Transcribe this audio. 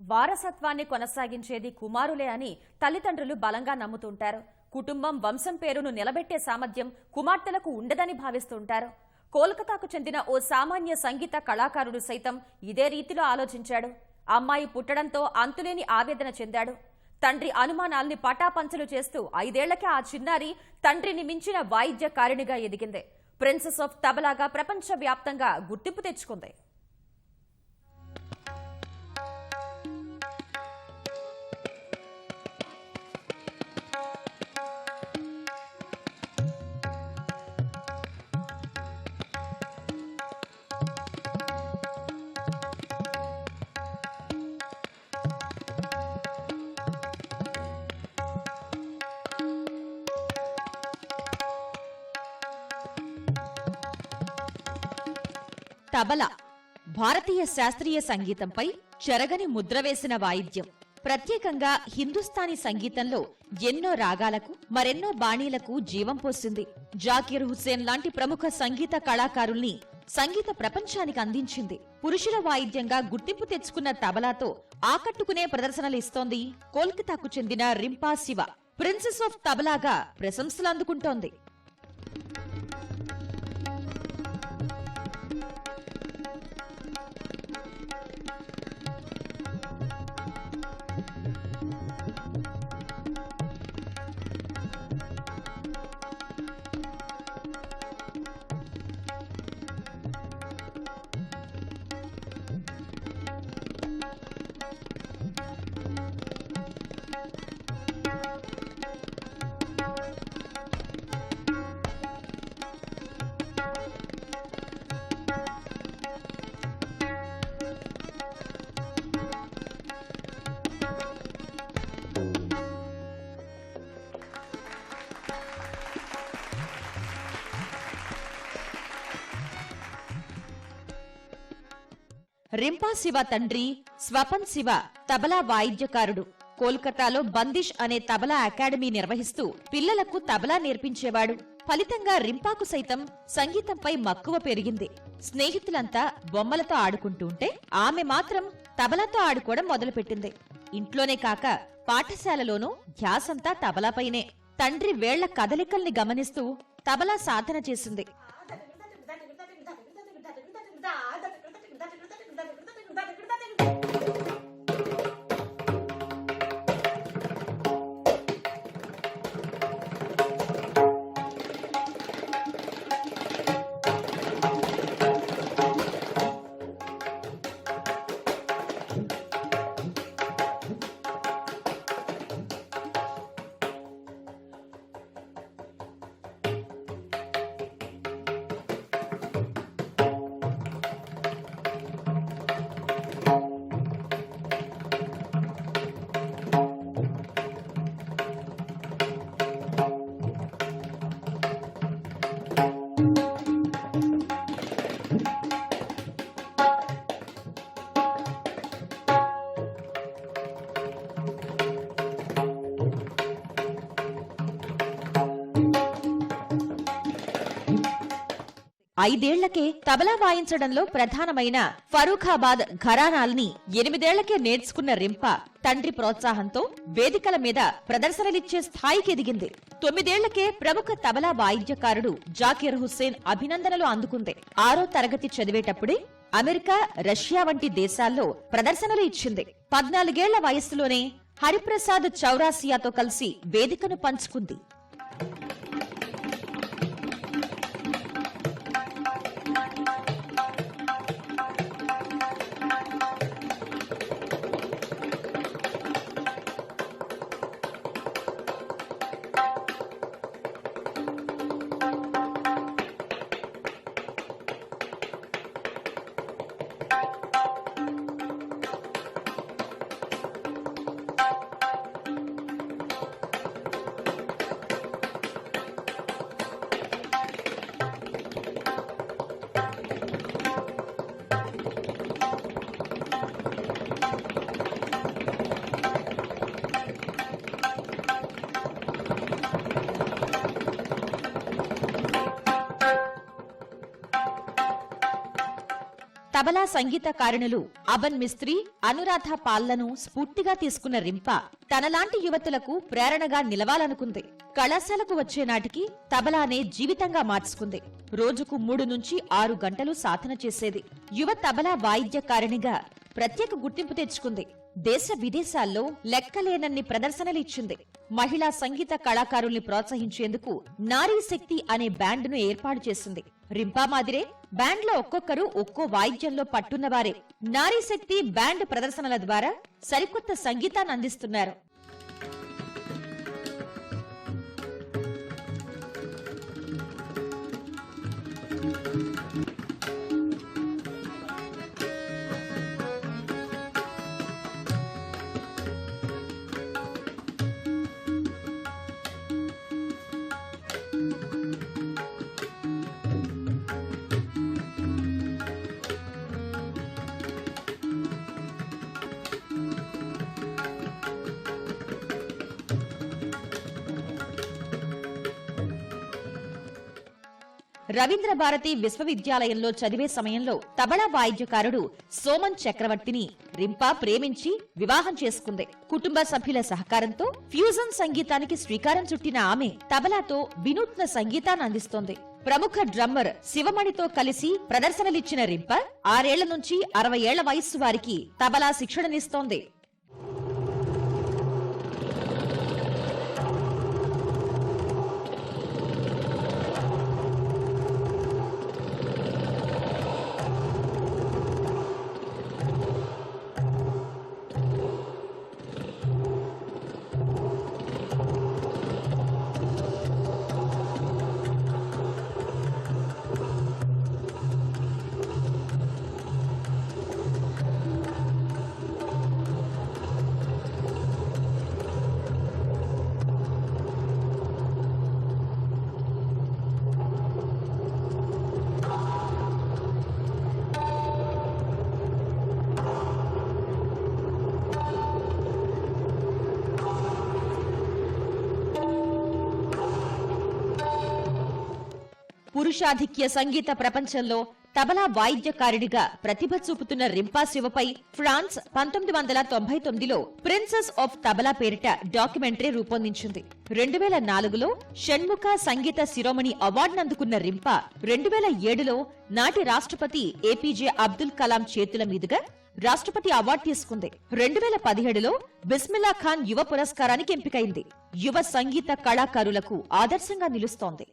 వారసత్వాన్ని కొనసాగించేది కుమారులే అని తల్లిదండ్రులు బలంగా నమ్ముతుంటారు. కుటుంబం వంశం పేరును నిలబెట్టే సామర్థ్యం కుమార్తెలకు ఉండదని భావిస్తుంటారు. కోల్కతాకు చెందిన ఓ సామాన్య సంగీత కళాకారుడు సైతం ఇదే రీతిలో ఆలోచించాడు. అమ్మాయి పుట్టడంతో అంతులేని ఆవేదన చెందాడు. తండ్రి అనుమానాల్ని పటాపంచలు చేస్తూ 5 ఏళ్లకే ఆ చిన్నారి తండ్రిని మించిన వాయిద్యకారిణిగా ఎదిగింది. ప్రిన్సెస్ ఆఫ్ తబలాగా ప్రపంచవ్యాప్తంగా గుర్తింపు తెచ్చుకుంది. తబలా భారతీయ శాస్త్రీయ సంగీతంపై చెరగని ముద్ర వేసిన వాయిద్యం. ప్రత్యేకంగా హిందుస్థానీ సంగీతంలో ఎన్నో రాగాలకు మరెన్నో బాణీలకు జీవం పోసింది. జాకీర్ హుస్సేన్ లాంటి ప్రముఖ సంగీత కళాకారుల్ని సంగీత ప్రపంచానికి అందించింది. పురుషుల వాయిద్యంగా గుర్తింపు తెచ్చుకున్న తబలాతో ఆకట్టుకునే ప్రదర్శనలు ఇస్తోంది కోల్కతాకు చెందిన రింపా శివ. ప్రిన్సెస్ ఆఫ్ తబలాగా ప్రశంసలు అందుకుంటోంది. రింపా శివ తండ్రి స్వపన్ శివ తబలా వాయిద్యకారుడు. కోల్కతాలో బందిష్ అనే తబలా అకాడమీ నిర్వహిస్తూ పిల్లలకు తబలా నేర్పించేవాడు. ఫలితంగా రింపాకు సైతం సంగీతంపై మక్కువ పెరిగింది. స్నేహితులంతా బొమ్మలతో ఆడుకుంటుంటే ఆమె మాత్రం తబలాతో ఆడుకోవడం మొదలుపెట్టింది. ఇంట్లోనే కాక పాఠశాలలోనూ ధ్యాసంతా తబలాపైనే. తండ్రి వేళ్ల కదలికల్ని గమనిస్తూ తబలా సాధన చేసింది. ఐదేళ్లకే తబలా వాయించడంలో ప్రధానమైన ఫరూఖాబాద్ ఘరానాల్ని 8 ఏళ్లకే నేర్చుకున్న రింపా తండ్రి ప్రోత్సాహంతో వేదికల మీద ప్రదర్శనలిచ్చే స్థాయికి ఎదిగింది. 9 ఏళ్లకే ప్రముఖ తబలా వాయిద్యకారుడు జాకీర్ హుస్సేన్ అభినందనలు అందుకుంది. 6వ తరగతి చదివేటప్పుడే అమెరికా, రష్యా వంటి దేశాల్లో ప్రదర్శనలు ఇచ్చింది. 14 ఏళ్ల వయస్సులోనే హరిప్రసాద్ చౌరాసియాతో కలిసి వేదికను పంచుకుంది. తబలా సంగీతకారుణులు అబన్ మిస్త్రీ, అనురాధ పాల్లను స్ఫూర్తిగా తీసుకున్న రింపా తనలాంటి యువతులకు ప్రేరణగా నిలవాలనుకుంది. కళాశాలకు వచ్చే నాటికి తబలానే జీవితంగా మార్చుకుంది. రోజుకు 3 నుంచి 6 గంటలు సాధన చేసేది. యువ తబలా వాయిద్యకారిణిగా ప్రత్యేక గుర్తింపు తెచ్చుకుంది. దేశ విదేశాల్లో లెక్కలేనన్ని ప్రదర్శనలిచ్చింది. మహిళా సంగీత కళాకారుల్ని ప్రోత్సహించేందుకు నారీ శక్తి అనే బ్యాండును ఏర్పాటు చేసింది. రింపా మాదిరే బ్యాండ్ లో ఒక్కొక్కరు ఒక్కో వాయిద్యంలో పట్టున్నవారే. నారీ శక్తి బ్యాండ్ ప్రదర్శనల ద్వారా సరికొత్త సంగీతాన్ని అందిస్తున్నారు. రవీంద్ర భారతి విశ్వవిద్యాలయంలో చదివే సమయంలో తబలా వాయిద్యకారుడు సోమన్ చక్రవర్తిని రింపా ప్రేమించి వివాహం చేసుకుంది. కుటుంబ సభ్యుల సహకారంతో ఫ్యూజన్ సంగీతానికి శ్రీకారం చుట్టిన ఆమె తబలాతో వినూత్న సంగీతాన్ని అందిస్తోంది. ప్రముఖ డ్రమ్మర్ శివమణితో కలిసి ప్రదర్శనలిచ్చిన రింపా 6 ఏళ్ల నుంచి 60 ఏళ్ల వయస్సు వారికి తబలా శిక్షణనిస్తోంది. పురుషాధిక్య సంగీత ప్రపంచంలో తబలా వాయిద్యకారుడిగా ప్రతిభ చూపుతున్న రింపా శివపై ఫ్రాన్స్ 1999లో ప్రిన్సెస్ ఆఫ్ తబలా పేరిట డాక్యుమెంటరీ రూపొందించింది. 2004లో షణ్ముఖ సంగీత శిరోమణి అవార్డును అందుకున్న రింపా 2007లో నాటి రాష్ట్రపతి ఏపీజే అబ్దుల్ కలాం చేతుల మీదుగా రాష్ట్రపతి అవార్డు తీసుకుంది. 2017లో బిస్మిల్లా ఖాన్ యువ పురస్కారానికి ఎంపికైంది. యువ సంగీత కళాకారులకు ఆదర్శంగా నిలుస్తోంది.